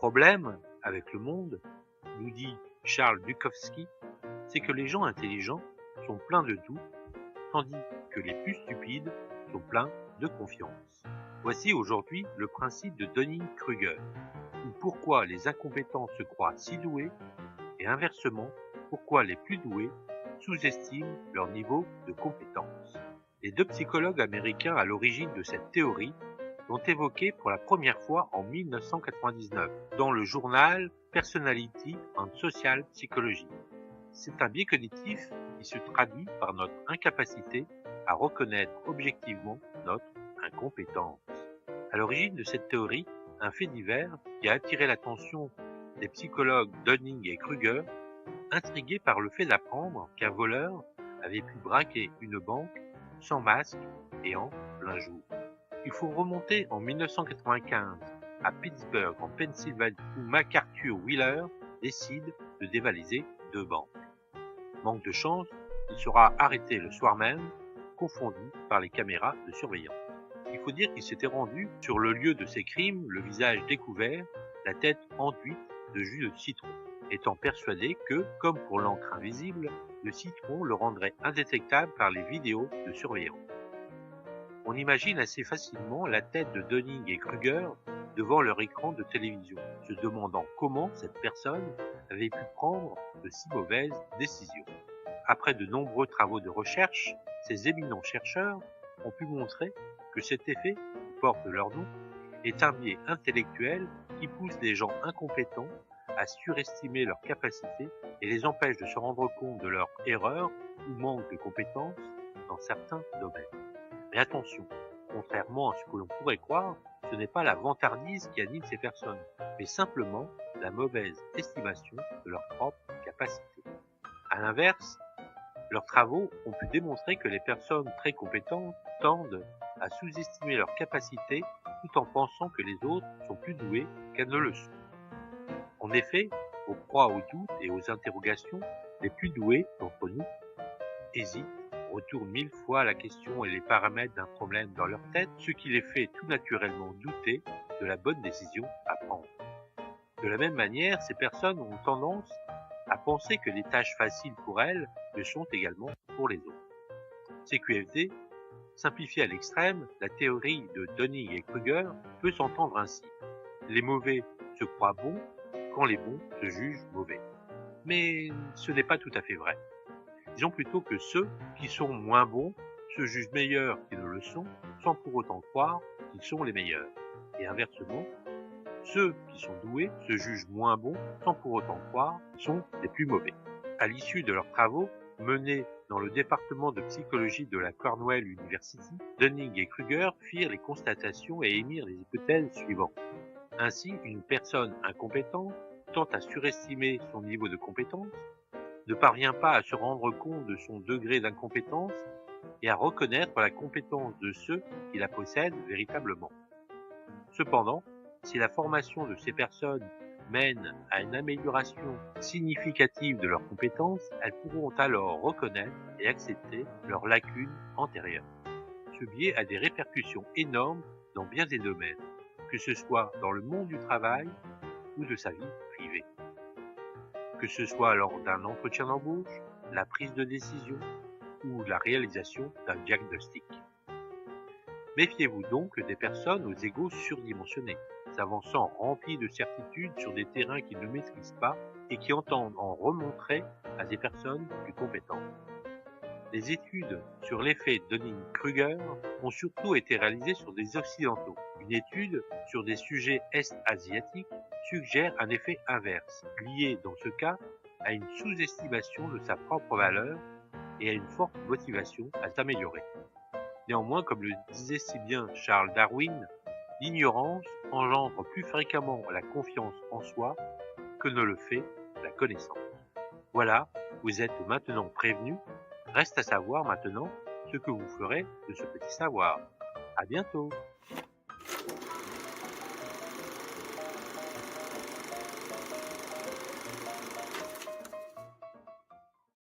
problème avec le monde, nous dit Charles Bukowski, c'est que les gens intelligents sont pleins de doutes, tandis que les plus stupides sont pleins de confiance. Voici aujourd'hui le principe de Dunning-Kruger, ou pourquoi les incompétents se croient si doués, et inversement, pourquoi les plus doués sous-estiment leur niveau de compétence. Les deux psychologues américains à l'origine de cette théorie l'ont évoqué pour la première fois en 1999 dans le journal Personality and Social Psychology. C'est un biais cognitif qui se traduit par notre incapacité à reconnaître objectivement notre incompétence. À l'origine de cette théorie, un fait divers qui a attiré l'attention des psychologues Dunning et Kruger, intrigués par le fait d'apprendre qu'un voleur avait pu braquer une banque sans masque et en plein jour. Il faut remonter en 1995 à Pittsburgh en Pennsylvanie où MacArthur Wheeler décide de dévaliser deux banques. Manque de chance, il sera arrêté le soir même, confondu par les caméras de surveillance. Il faut dire qu'il s'était rendu sur le lieu de ses crimes, le visage découvert, la tête enduite de jus de citron, étant persuadé que, comme pour l'encre invisible, le citron le rendrait indétectable par les vidéos de surveillance. On imagine assez facilement la tête de Dunning et Kruger devant leur écran de télévision, se demandant comment cette personne avait pu prendre de si mauvaises décisions. Après de nombreux travaux de recherche, ces éminents chercheurs ont pu montrer que cet effet, qui porte leur nom, est un biais intellectuel qui pousse les gens incompétents à surestimer leurs capacités et les empêche de se rendre compte de leur erreur ou manque de compétences dans certains domaines. Mais attention, contrairement à ce que l'on pourrait croire, ce n'est pas la vantardise qui anime ces personnes, mais simplement la mauvaise estimation de leurs propres capacités. À l'inverse, leurs travaux ont pu démontrer que les personnes très compétentes tendent à sous-estimer leurs capacités tout en pensant que les autres sont plus doués qu'elles ne le sont. En effet, aux proies aux doutes et aux interrogations, les plus doués d'entre nous hésitent, retournent 1000 fois la question et les paramètres d'un problème dans leur tête, ce qui les fait tout naturellement douter de la bonne décision à prendre. De la même manière, ces personnes ont tendance à penser que les tâches faciles pour elles le sont également pour les autres. CQFD, simplifié à l'extrême, la théorie de Dunning et Kruger peut s'entendre ainsi. Les mauvais se croient bons quand les bons se jugent mauvais. Mais ce n'est pas tout à fait vrai. Disons plutôt que ceux qui sont moins bons se jugent meilleurs qu'ils ne le sont, sans pour autant croire qu'ils sont les meilleurs. Et inversement, ceux qui sont doués se jugent moins bons, sans pour autant croire qu'ils sont les plus mauvais. À l'issue de leurs travaux, menés dans le département de psychologie de la Cornell University, Dunning et Kruger firent les constatations et émirent les hypothèses suivantes. Ainsi, une personne incompétente tend à surestimer son niveau de compétence, ne parvient pas à se rendre compte de son degré d'incompétence et à reconnaître la compétence de ceux qui la possèdent véritablement. Cependant, si la formation de ces personnes mène à une amélioration significative de leurs compétences, elles pourront alors reconnaître et accepter leurs lacunes antérieures. Ce biais a des répercussions énormes dans bien des domaines, que ce soit dans le monde du travail ou de sa vie privée. Que ce soit lors d'un entretien d'embauche, la prise de décision ou la réalisation d'un diagnostic. Méfiez-vous donc des personnes aux égos surdimensionnés, s'avançant remplis de certitudes sur des terrains qu'ils ne maîtrisent pas et qui entendent en remontrer à des personnes plus compétentes. Les études sur l'effet Dunning-Kruger ont surtout été réalisées sur des Occidentaux. Une étude sur des sujets est-asiatiques suggère un effet inverse, lié dans ce cas à une sous-estimation de sa propre valeur et à une forte motivation à s'améliorer. Néanmoins, comme le disait si bien Charles Darwin, l'ignorance engendre plus fréquemment la confiance en soi que ne le fait la connaissance. Voilà, vous êtes maintenant prévenus. Reste à savoir maintenant ce que vous ferez de ce petit savoir. À bientôt!